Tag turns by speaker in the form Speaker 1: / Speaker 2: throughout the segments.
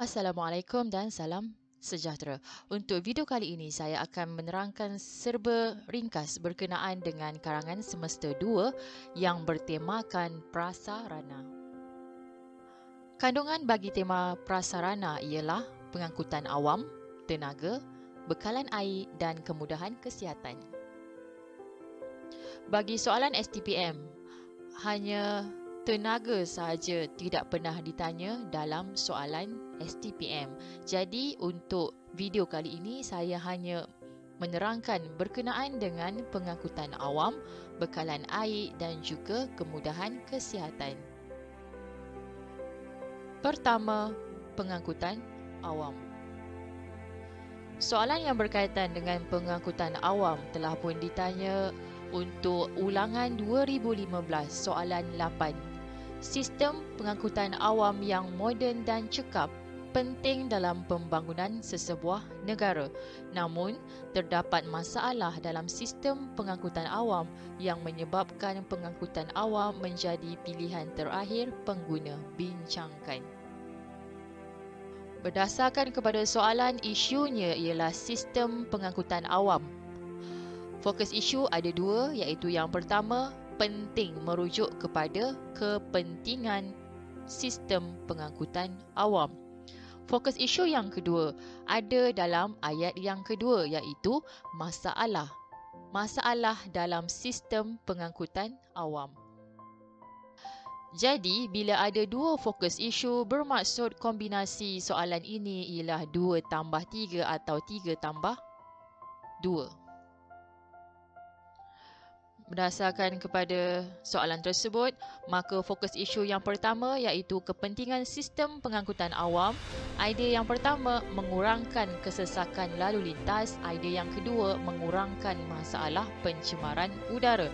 Speaker 1: Assalamualaikum dan salam sejahtera. Untuk video kali ini, saya akan menerangkan serba ringkas berkenaan dengan karangan semester 2 yang bertemakan prasarana. Kandungan bagi tema prasarana ialah pengangkutan awam, tenaga, bekalan air dan kemudahan kesihatan. Bagi soalan STPM, hanya tenaga sahaja tidak pernah ditanya dalam soalan STPM. Jadi untuk video kali ini saya hanya menerangkan berkenaan dengan pengangkutan awam, bekalan air dan juga kemudahan kesihatan. Pertama, pengangkutan awam. Soalan yang berkaitan dengan pengangkutan awam telah pun ditanya untuk ulangan 2015 soalan 8. Sistem pengangkutan awam yang moden dan cekap penting dalam pembangunan sesebuah negara. Namun, terdapat masalah dalam sistem pengangkutan awam yang menyebabkan pengangkutan awam menjadi pilihan terakhir pengguna. Bincangkan. Berdasarkan kepada soalan, isunya ialah sistem pengangkutan awam. Fokus isu ada dua, iaitu yang pertama, penting merujuk kepada kepentingan sistem pengangkutan awam. Fokus isu yang kedua ada dalam ayat yang kedua, iaitu masalah dalam sistem pengangkutan awam. Jadi, bila ada dua fokus isu, bermaksud kombinasi soalan ini ialah 2 tambah 3 atau 3 tambah 2. Berdasarkan kepada soalan tersebut, maka fokus isu yang pertama iaitu kepentingan sistem pengangkutan awam. Idea yang pertama, mengurangkan kesesakan lalu lintas. Idea yang kedua, mengurangkan masalah pencemaran udara.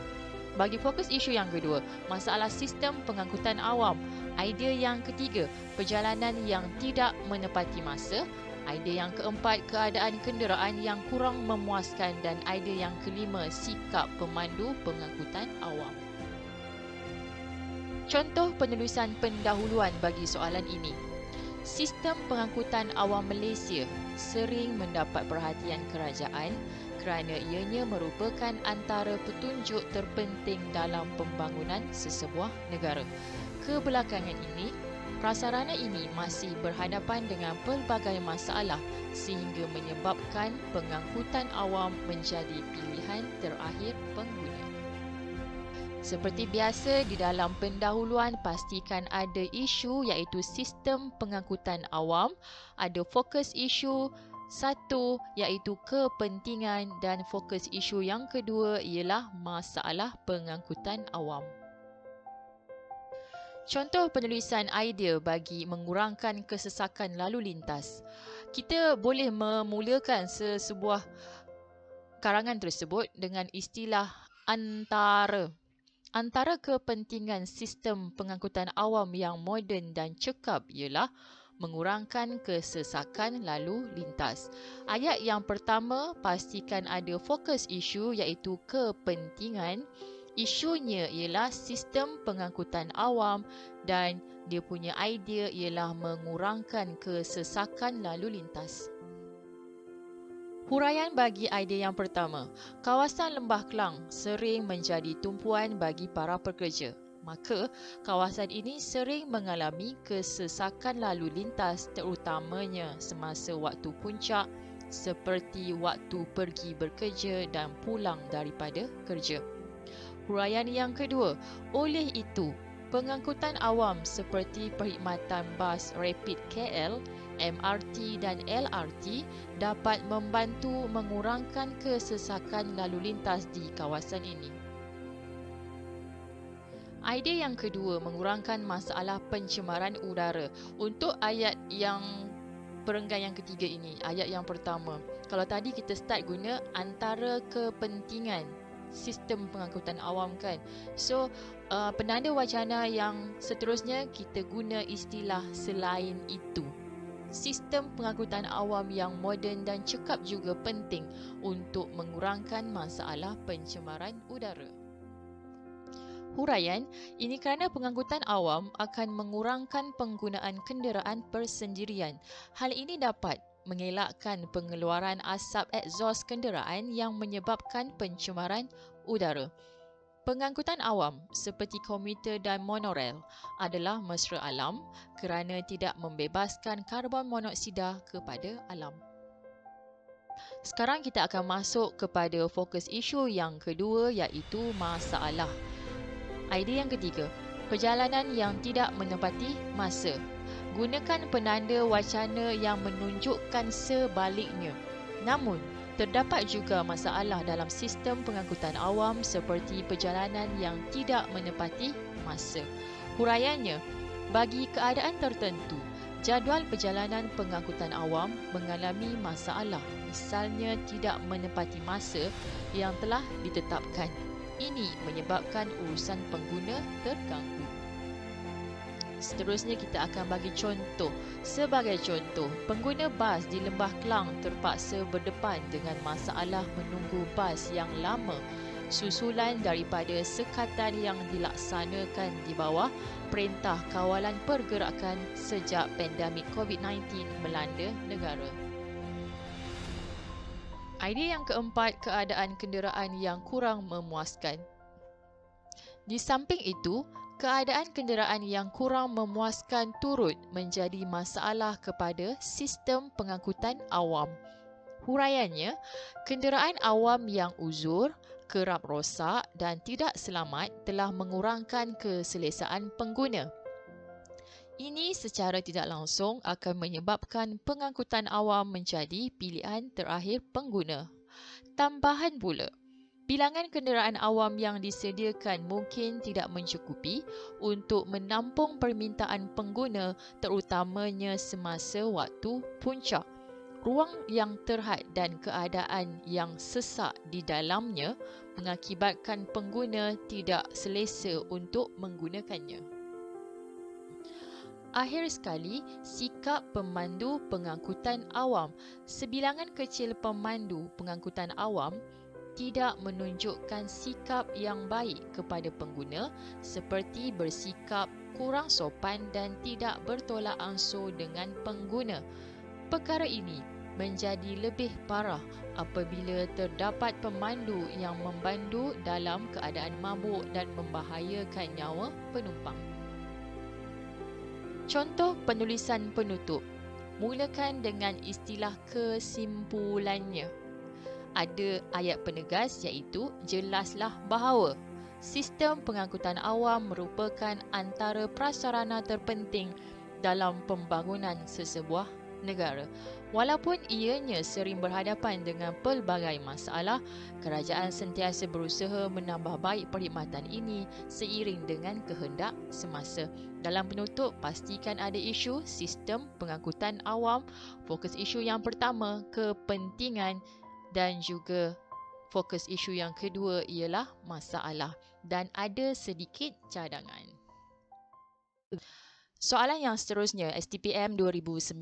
Speaker 1: Bagi fokus isu yang kedua, masalah sistem pengangkutan awam. Idea yang ketiga, perjalanan yang tidak menepati masa. Idea yang keempat, keadaan kenderaan yang kurang memuaskan. Dan idea yang kelima, sikap pemandu pengangkutan awam. Contoh penulisan pendahuluan bagi soalan ini. Sistem pengangkutan awam Malaysia sering mendapat perhatian kerajaan kerana ianya merupakan antara petunjuk terpenting dalam pembangunan sesebuah negara. Kebelakangan ini, prasarana ini masih berhadapan dengan pelbagai masalah sehingga menyebabkan pengangkutan awam menjadi pilihan terakhir pengguna. Seperti biasa, di dalam pendahuluan pastikan ada isu iaitu sistem pengangkutan awam, ada fokus isu satu iaitu kepentingan dan fokus isu yang kedua ialah masalah pengangkutan awam. Contoh penulisan idea bagi mengurangkan kesesakan lalu lintas. Kita boleh memulakan sebuah karangan tersebut dengan istilah antara kepentingan sistem pengangkutan awam yang moden dan cekap ialah mengurangkan kesesakan lalu lintas. Ayat yang pertama, pastikan ada fokus isu iaitu kepentingan. Isunya ialah sistem pengangkutan awam dan dia punya idea ialah mengurangkan kesesakan lalu lintas. Huraian bagi idea yang pertama, kawasan Lembah Kelang sering menjadi tumpuan bagi para pekerja. Maka, kawasan ini sering mengalami kesesakan lalu lintas terutamanya semasa waktu puncak seperti waktu pergi bekerja dan pulang daripada kerja. Huraian yang kedua, oleh itu, pengangkutan awam seperti perkhidmatan bas Rapid KL, MRT dan LRT dapat membantu mengurangkan kesesakan lalu lintas di kawasan ini. Idea yang kedua, mengurangkan masalah pencemaran udara. Untuk ayat yang perenggan yang ketiga ini, ayat yang pertama. Kalau tadi kita start guna antara kepentingan sistem pengangkutan awam kan. So, penanda wacana yang seterusnya kita guna istilah selain itu. Sistem pengangkutan awam yang moden dan cekap juga penting untuk mengurangkan masalah pencemaran udara. Huraian, ini kerana pengangkutan awam akan mengurangkan penggunaan kenderaan persendirian. Hal ini dapat mengelakkan pengeluaran asap egzos kenderaan yang menyebabkan pencemaran udara. Pengangkutan awam seperti komuter dan monorail adalah mesra alam kerana tidak membebaskan karbon monoksida kepada alam. Sekarang kita akan masuk kepada fokus isu yang kedua, iaitu masalah. Idea yang ketiga, perjalanan yang tidak menepati masa. Gunakan penanda wacana yang menunjukkan sebaliknya. Namun, terdapat juga masalah dalam sistem pengangkutan awam seperti perjalanan yang tidak menepati masa. Huraiannya, bagi keadaan tertentu, jadual perjalanan pengangkutan awam mengalami masalah, misalnya tidak menepati masa yang telah ditetapkan. Ini menyebabkan urusan pengguna terganggu. Seterusnya kita akan bagi contoh. Sebagai contoh, pengguna bas di Lembah Kelang terpaksa berdepan dengan masalah menunggu bas yang lama susulan daripada sekatan yang dilaksanakan di bawah Perintah Kawalan Pergerakan sejak pandemik COVID-19 melanda negara. Idea yang keempat, keadaan kenderaan yang kurang memuaskan. Di samping itu, keadaan kenderaan yang kurang memuaskan turut menjadi masalah kepada sistem pengangkutan awam. Huraiannya, kenderaan awam yang uzur, kerap rosak dan tidak selamat telah mengurangkan keselesaan pengguna. Ini secara tidak langsung akan menyebabkan pengangkutan awam menjadi pilihan terakhir pengguna. Tambahan pula, bilangan kenderaan awam yang disediakan mungkin tidak mencukupi untuk menampung permintaan pengguna, terutamanya semasa waktu puncak. Ruang yang terhad dan keadaan yang sesak di dalamnya mengakibatkan pengguna tidak selesa untuk menggunakannya. Akhir sekali, sikap pemandu pengangkutan awam. Sebilangan kecil pemandu pengangkutan awam tidak menunjukkan sikap yang baik kepada pengguna seperti bersikap kurang sopan dan tidak bertolak ansur dengan pengguna. Perkara ini menjadi lebih parah apabila terdapat pemandu yang memandu dalam keadaan mabuk dan membahayakan nyawa penumpang. Contoh penulisan penutup. Mulakan dengan istilah kesimpulannya. Ada ayat penegas iaitu jelaslah bahawa sistem pengangkutan awam merupakan antara prasarana terpenting dalam pembangunan sesebuah negara. Walaupun ianya sering berhadapan dengan pelbagai masalah, kerajaan sentiasa berusaha menambah baik perkhidmatan ini seiring dengan kehendak semasa. Dalam penutup, pastikan ada isu sistem pengangkutan awam. Fokus isu yang pertama, kepentingan, dan juga fokus isu yang kedua ialah masalah, dan ada sedikit cadangan. Soalan yang seterusnya, STPM 2019,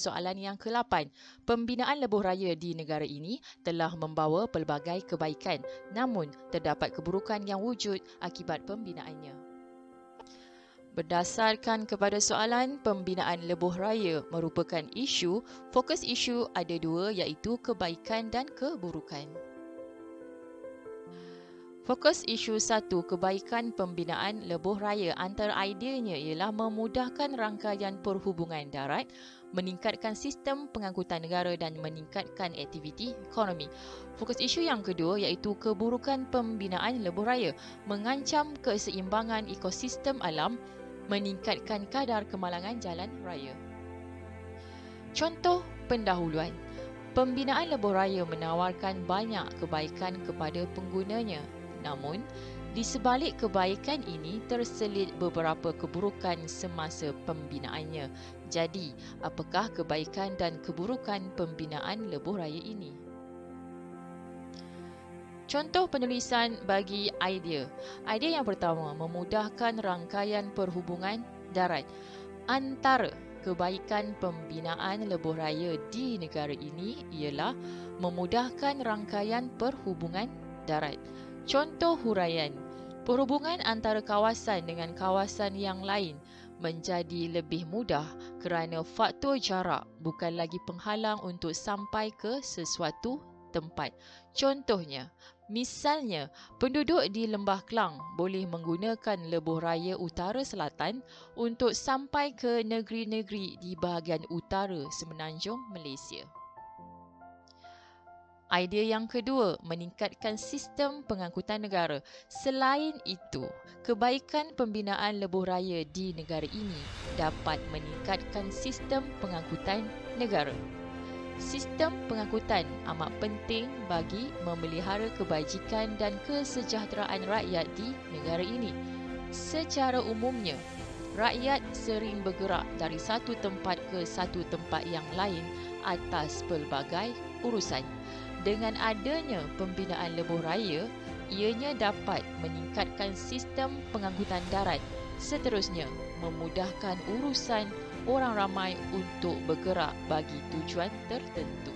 Speaker 1: soalan yang ke-8. Pembinaan lebuh raya di negara ini telah membawa pelbagai kebaikan, namun terdapat keburukan yang wujud akibat pembinaannya. Berdasarkan kepada soalan, pembinaan lebuh raya merupakan isu. Fokus isu ada dua, iaitu kebaikan dan keburukan. Fokus isu 1, kebaikan pembinaan lebuh raya. Antara ideanya ialah memudahkan rangkaian perhubungan darat, meningkatkan sistem pengangkutan negara dan meningkatkan aktiviti ekonomi. Fokus isu yang kedua iaitu keburukan pembinaan lebuh raya, mengancam keseimbangan ekosistem alam, meningkatkan kadar kemalangan jalan raya. Contoh pendahuluan. Pembinaan lebuh raya menawarkan banyak kebaikan kepada penggunanya. Namun, di sebalik kebaikan ini terselit beberapa keburukan semasa pembinaannya. Jadi, apakah kebaikan dan keburukan pembinaan lebuh raya ini? Contoh penulisan bagi idea. Idea yang pertama, memudahkan rangkaian perhubungan darat. Antara kebaikan pembinaan lebuh raya di negara ini ialah memudahkan rangkaian perhubungan darat. Contoh huraian, Perhubungan antara kawasan dengan kawasan yang lain menjadi lebih mudah kerana faktor jarak bukan lagi penghalang untuk sampai ke sesuatu tempat. Contohnya, misalnya, penduduk di Lembah Kelang boleh menggunakan lebuh raya utara selatan untuk sampai ke negeri-negeri di bahagian utara semenanjung Malaysia. Idea yang kedua, meningkatkan sistem pengangkutan negara. Selain itu, kebaikan pembinaan lebuh raya di negara ini dapat meningkatkan sistem pengangkutan negara. Sistem pengangkutan amat penting bagi memelihara kebajikan dan kesejahteraan rakyat di negara ini. Secara umumnya, rakyat sering bergerak dari satu tempat ke satu tempat yang lain atas pelbagai urusan. Dengan adanya pembinaan lebuh raya, ianya dapat meningkatkan sistem pengangkutan darat. Seterusnya, memudahkan urusan orang ramai untuk bergerak bagi tujuan tertentu.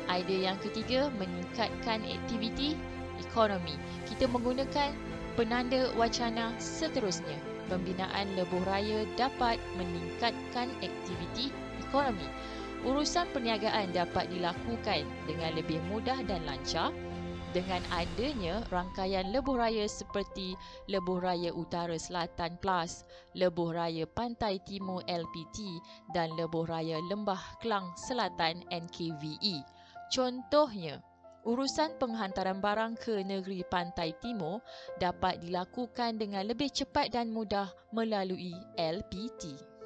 Speaker 1: Idea yang ketiga, meningkatkan aktiviti ekonomi. Kita menggunakan penanda wacana seterusnya. Pembinaan lebuh raya dapat meningkatkan aktiviti ekonomi. Urusan perniagaan dapat dilakukan dengan lebih mudah dan lancar dengan adanya rangkaian lebuh raya seperti Lebuh Raya Utara Selatan PLUS, Lebuh Raya Pantai Timur LPT dan Lebuh Raya Lembah Kelang Selatan NKVE. Contohnya, urusan penghantaran barang ke negeri Pantai Timur dapat dilakukan dengan lebih cepat dan mudah melalui LPT.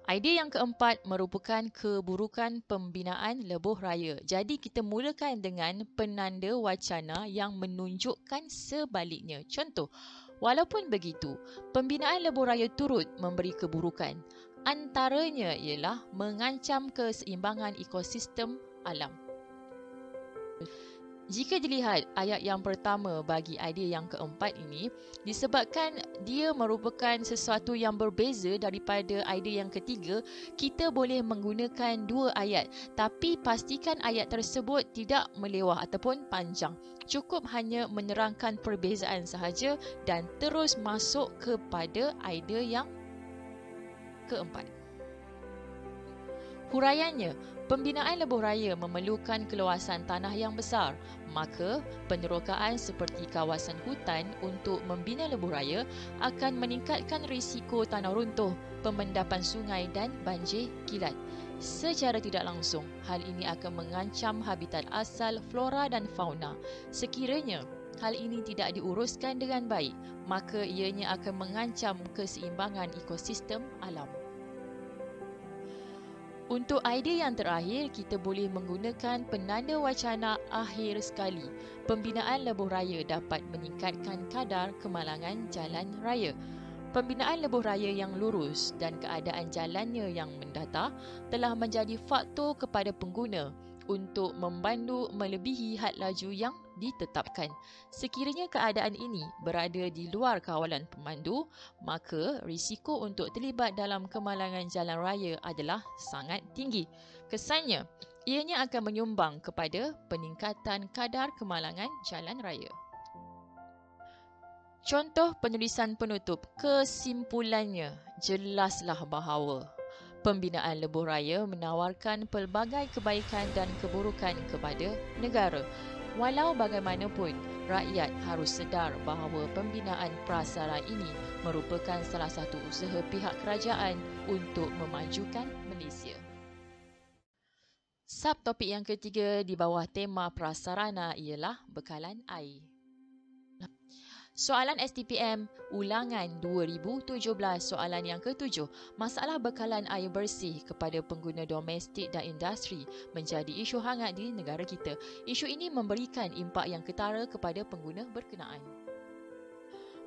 Speaker 1: Idea yang keempat merupakan keburukan pembinaan lebuh raya. Jadi kita mulakan dengan penanda wacana yang menunjukkan sebaliknya. Contoh, walaupun begitu, pembinaan lebuh raya turut memberi keburukan. Antaranya ialah mengancam keseimbangan ekosistem alam. Jika dilihat ayat yang pertama bagi idea yang keempat ini, disebabkan dia merupakan sesuatu yang berbeza daripada idea yang ketiga, kita boleh menggunakan dua ayat. Tapi pastikan ayat tersebut tidak melewah ataupun panjang. Cukup hanya menerangkan perbezaan sahaja dan terus masuk kepada idea yang keempat. Huraiannya, pembinaan lebuh raya memerlukan keluasan tanah yang besar, maka penerokaan seperti kawasan hutan untuk membina lebuh raya akan meningkatkan risiko tanah runtuh, pemendapan sungai dan banjir kilat. Secara tidak langsung, hal ini akan mengancam habitat asal flora dan fauna. Sekiranya hal ini tidak diuruskan dengan baik, maka ianya akan mengancam keseimbangan ekosistem alam. Untuk idea yang terakhir, kita boleh menggunakan penanda wacana akhir sekali. Pembinaan lebuh raya dapat meningkatkan kadar kemalangan jalan raya. Pembinaan lebuh raya yang lurus dan keadaan jalannya yang mendata telah menjadi faktor kepada pengguna untuk membandu melebihi had laju yang ditetapkan. Sekiranya keadaan ini berada di luar kawalan pemandu, maka risiko untuk terlibat dalam kemalangan jalan raya adalah sangat tinggi. Kesannya, ianya akan menyumbang kepada peningkatan kadar kemalangan jalan raya. Contoh penulisan penutup, kesimpulannya jelaslah bahawa pembinaan lebuh raya menawarkan pelbagai kebaikan dan keburukan kepada negara. Walau bagaimanapun, rakyat harus sedar bahawa pembinaan prasara ini merupakan salah satu usaha pihak kerajaan untuk memajukan Malaysia. Subtopik yang ketiga di bawah tema prasarana ialah bekalan air. Soalan STPM Ulangan 2017 soalan yang ketujuh, masalah bekalan air bersih kepada pengguna domestik dan industri menjadi isu hangat di negara kita. Isu ini memberikan impak yang ketara kepada pengguna berkenaan.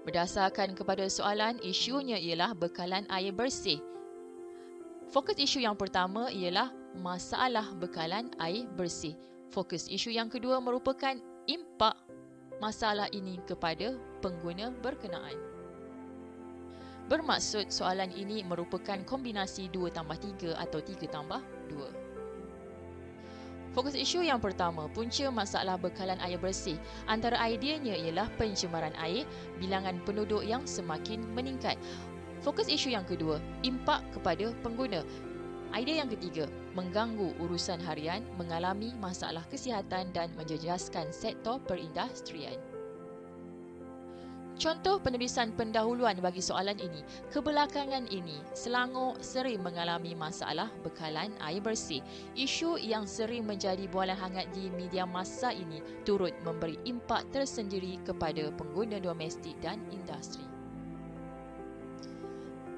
Speaker 1: Berdasarkan kepada soalan, isunya ialah bekalan air bersih. Fokus isu yang pertama ialah masalah bekalan air bersih. Fokus isu yang kedua merupakan impak masalah ini kepada pengguna berkenaan. Bermaksud soalan ini merupakan kombinasi 2 tambah 3 atau 3 tambah 2. Fokus isu yang pertama, punca masalah bekalan air bersih. Antara ideanya ialah pencemaran air, bilangan penduduk yang semakin meningkat. Fokus isu yang kedua, impak kepada pengguna. Idea yang ketiga, mengganggu urusan harian, mengalami masalah kesihatan dan menjejaskan sektor perindustrian. Contoh penulisan pendahuluan bagi soalan ini. Kebelakangan ini, Selangor sering mengalami masalah bekalan air bersih. Isu yang sering menjadi bualan hangat di media masa ini turut memberi impak tersendiri kepada pengguna domestik dan industri.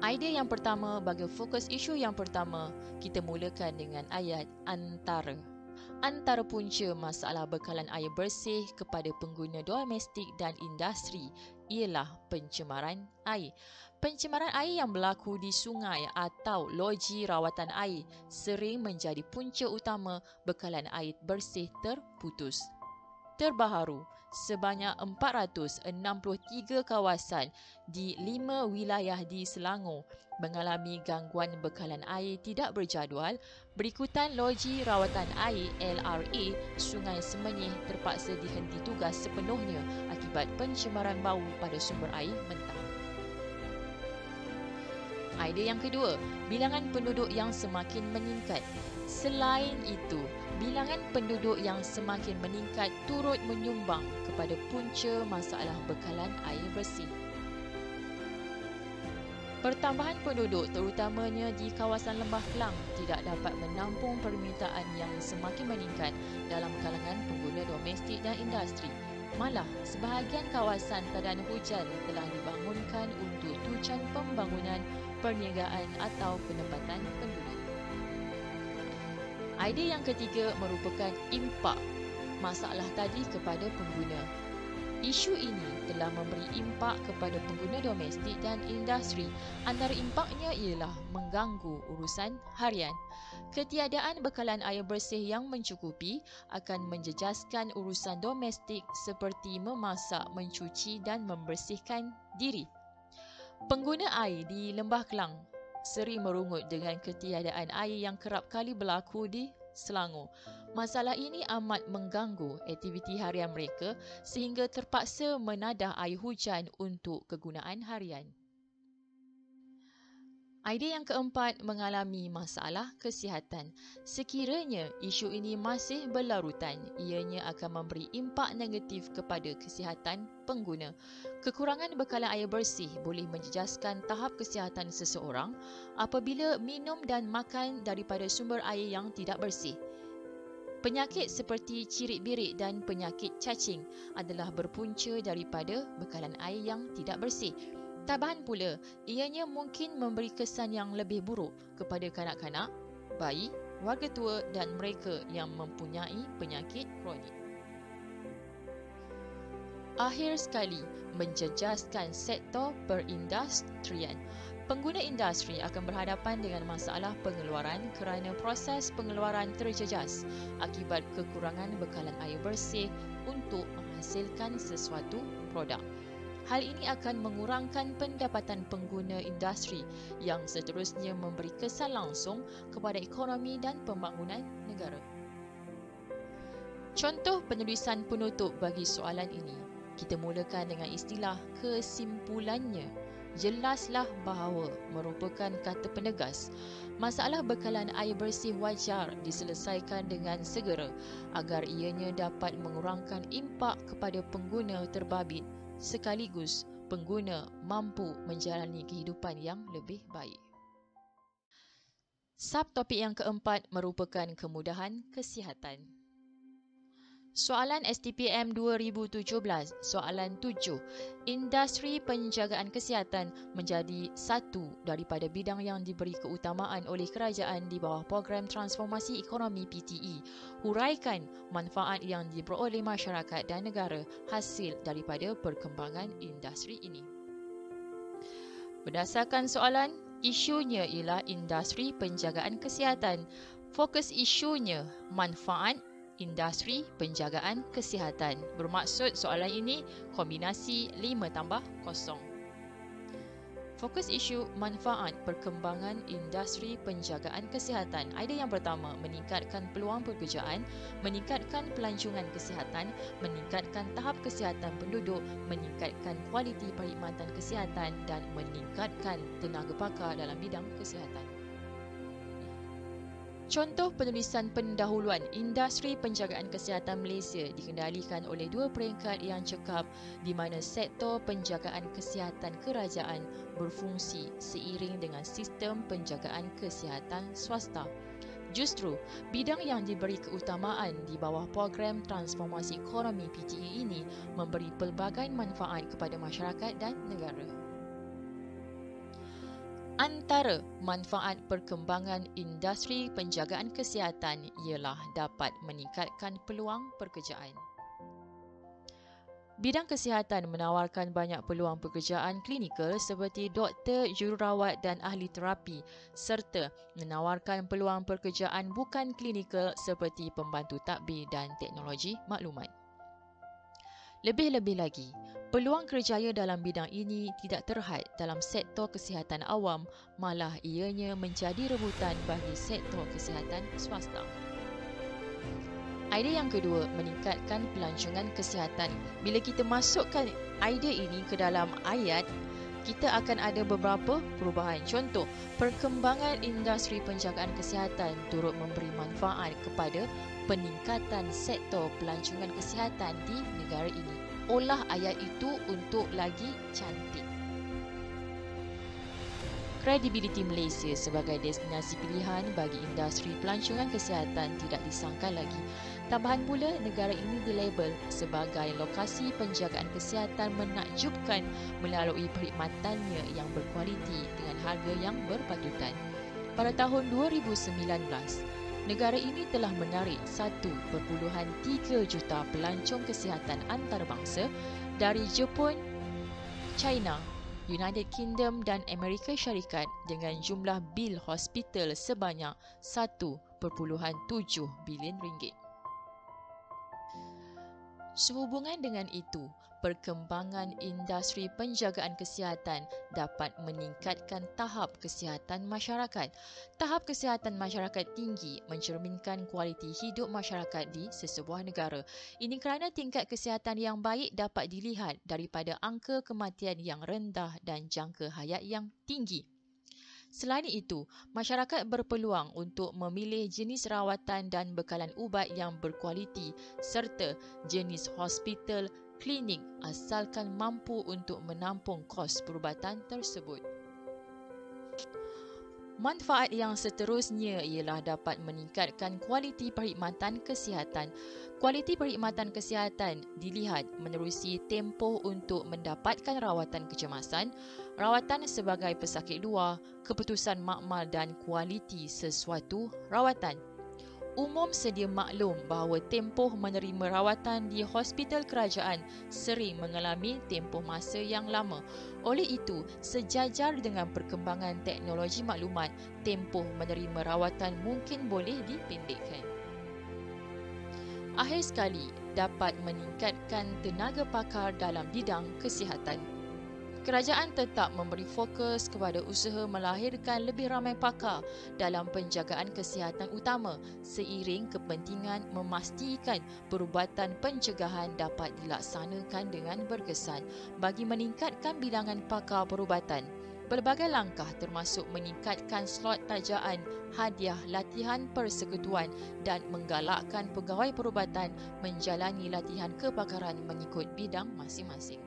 Speaker 1: Idea yang pertama bagi fokus isu yang pertama, kita mulakan dengan ayat antara. Antara punca masalah bekalan air bersih kepada pengguna domestik dan industri ialah pencemaran air. Pencemaran air yang berlaku di sungai atau loji rawatan air sering menjadi punca utama bekalan air bersih terputus. Terbaharu, sebanyak 463 kawasan di 5 wilayah di Selangor mengalami gangguan bekalan air tidak berjadual. Berikutan loji rawatan air LRA Sungai Semenyih terpaksa dihenti tugas sepenuhnya akibat pencemaran bau pada sumber air mentah. Idea yang kedua, bilangan penduduk yang semakin meningkat. Selain itu, bilangan penduduk yang semakin meningkat turut menyumbang kepada punca masalah bekalan air bersih. Pertambahan penduduk terutamanya di kawasan Lembah Kelang tidak dapat menampung permintaan yang semakin meningkat dalam kalangan pengguna domestik dan industri. Malah, sebahagian kawasan keadaan hujan telah dibangunkan untuk tujuan pembangunan, perniagaan atau penempatan penduduk. Idea yang ketiga merupakan impak masalah tadi kepada pengguna. Isu ini telah memberi impak kepada pengguna domestik dan industri. Antara impaknya ialah mengganggu urusan harian. Ketiadaan bekalan air bersih yang mencukupi akan menjejaskan urusan domestik seperti memasak, mencuci dan membersihkan diri. Pengguna air di Lembah Kelang sering merungut dengan ketiadaan air yang kerap kali berlaku di Selangor. Masalah ini amat mengganggu aktiviti harian mereka sehingga terpaksa menadah air hujan untuk kegunaan harian. Idea yang keempat mengalami masalah kesihatan. Sekiranya isu ini masih berlarutan, ianya akan memberi impak negatif kepada kesihatan pengguna. Kekurangan bekalan air bersih boleh menjejaskan tahap kesihatan seseorang apabila minum dan makan daripada sumber air yang tidak bersih. Penyakit seperti cirit-birit dan penyakit cacing adalah berpunca daripada bekalan air yang tidak bersih. Tambahan pula, ianya mungkin memberi kesan yang lebih buruk kepada kanak-kanak, bayi, warga tua dan mereka yang mempunyai penyakit kronik. Akhir sekali, menjejaskan sektor perindustrian. Pengguna industri akan berhadapan dengan masalah pengeluaran kerana proses pengeluaran terjejas akibat kekurangan bekalan air bersih untuk menghasilkan sesuatu produk. Hal ini akan mengurangkan pendapatan pengguna industri yang seterusnya memberi kesan langsung kepada ekonomi dan pembangunan negara. Contoh penulisan penutup bagi soalan ini. Kita mulakan dengan istilah kesimpulannya. Jelaslah bahawa merupakan kata penegas. Masalah bekalan air bersih wajar diselesaikan dengan segera agar ianya dapat mengurangkan impak kepada pengguna terbabit sekaligus pengguna mampu menjalani kehidupan yang lebih baik. Subtopik yang keempat merupakan kemudahan kesihatan. Soalan STPM 2017, soalan 7. Industri penjagaan kesihatan menjadi satu daripada bidang yang diberi keutamaan oleh kerajaan di bawah program transformasi ekonomi PTE. Huraikan manfaat yang diperoleh masyarakat dan negara hasil daripada perkembangan industri ini. Berdasarkan soalan, isunya ialah industri penjagaan kesihatan. Fokus isunya manfaat industri penjagaan kesihatan. Bermaksud soalan ini kombinasi 5+0. Fokus isu manfaat perkembangan industri penjagaan kesihatan. Idea yang pertama, meningkatkan peluang pekerjaan, meningkatkan pelancongan kesihatan, meningkatkan tahap kesihatan penduduk, meningkatkan kualiti perkhidmatan kesihatan dan meningkatkan tenaga pakar dalam bidang kesihatan. Contoh penulisan pendahuluan industri penjagaan kesihatan Malaysia dikendalikan oleh dua peringkat yang cekap di mana sektor penjagaan kesihatan kerajaan berfungsi seiring dengan sistem penjagaan kesihatan swasta. Justru, bidang yang diberi keutamaan di bawah program transformasi ekonomi PTA ini memberi pelbagai manfaat kepada masyarakat dan negara. Antara manfaat perkembangan industri penjagaan kesihatan ialah dapat meningkatkan peluang pekerjaan. Bidang kesihatan menawarkan banyak peluang pekerjaan klinikal seperti doktor, jururawat dan ahli terapi serta menawarkan peluang pekerjaan bukan klinikal seperti pembantu tadbir dan teknologi maklumat. Lebih-lebih lagi, peluang kerjaya dalam bidang ini tidak terhad dalam sektor kesihatan awam, malah ianya menjadi rebutan bagi sektor kesihatan swasta. Idea yang kedua, meningkatkan pelancongan kesihatan. Bila kita masukkan idea ini ke dalam ayat, kita akan ada beberapa perubahan. Contoh, perkembangan industri penjagaan kesihatan turut memberi manfaat kepada peningkatan sektor pelancongan kesihatan di negara ini. Olah ayat itu untuk lagi cantik. Kredibiliti Malaysia sebagai destinasi pilihan bagi industri pelancongan kesihatan tidak disangkal lagi. Tambahan pula, negara ini dilabel sebagai lokasi penjagaan kesihatan menakjubkan melalui perkhidmatannya yang berkualiti dengan harga yang berpatutan. Pada tahun 2019, negara ini telah menarik 1.3 juta pelancong kesihatan antarabangsa dari Jepun, China, United Kingdom dan Amerika Syarikat dengan jumlah bil hospital sebanyak 1.7 bilion ringgit. Sehubungan dengan itu, perkembangan industri penjagaan kesihatan dapat meningkatkan tahap kesihatan masyarakat. Tahap kesihatan masyarakat tinggi mencerminkan kualiti hidup masyarakat di sesebuah negara. Ini kerana tingkat kesihatan yang baik dapat dilihat daripada angka kematian yang rendah dan jangka hayat yang tinggi. Selain itu, masyarakat berpeluang untuk memilih jenis rawatan dan bekalan ubat yang berkualiti serta jenis hospital, klinik asalkan mampu untuk menampung kos perubatan tersebut. Manfaat yang seterusnya ialah dapat meningkatkan kualiti perkhidmatan kesihatan. Kualiti perkhidmatan kesihatan dilihat menerusi tempoh untuk mendapatkan rawatan kecemasan, rawatan sebagai pesakit luar, keputusan makmal dan kualiti sesuatu rawatan. Umum sedia maklum bahawa tempoh menerima rawatan di hospital kerajaan sering mengalami tempoh masa yang lama. Oleh itu, sejajar dengan perkembangan teknologi maklumat, tempoh menerima rawatan mungkin boleh dipendekkan. Akhir sekali, dapat meningkatkan tenaga pakar dalam bidang kesihatan. Kerajaan tetap memberi fokus kepada usaha melahirkan lebih ramai pakar dalam penjagaan kesihatan utama seiring kepentingan memastikan perubatan pencegahan dapat dilaksanakan dengan berkesan bagi meningkatkan bilangan pakar perubatan. Pelbagai langkah termasuk meningkatkan slot tajaan, hadiah latihan persekutuan dan menggalakkan pegawai perubatan menjalani latihan kepakaran mengikut bidang masing-masing.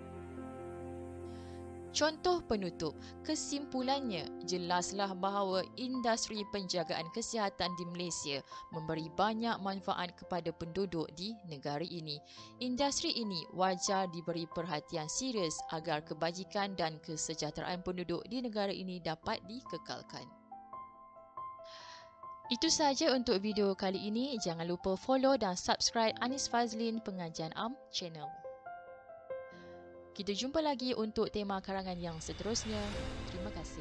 Speaker 1: Contoh penutup, kesimpulannya jelaslah bahawa industri penjagaan kesihatan di Malaysia memberi banyak manfaat kepada penduduk di negara ini. Industri ini wajar diberi perhatian serius agar kebajikan dan kesejahteraan penduduk di negara ini dapat dikekalkan. Itu sahaja untuk video kali ini. Jangan lupa follow dan subscribe Anis Fazlin Pengajian Am channel. Kita jumpa lagi untuk tema karangan yang seterusnya. Terima kasih.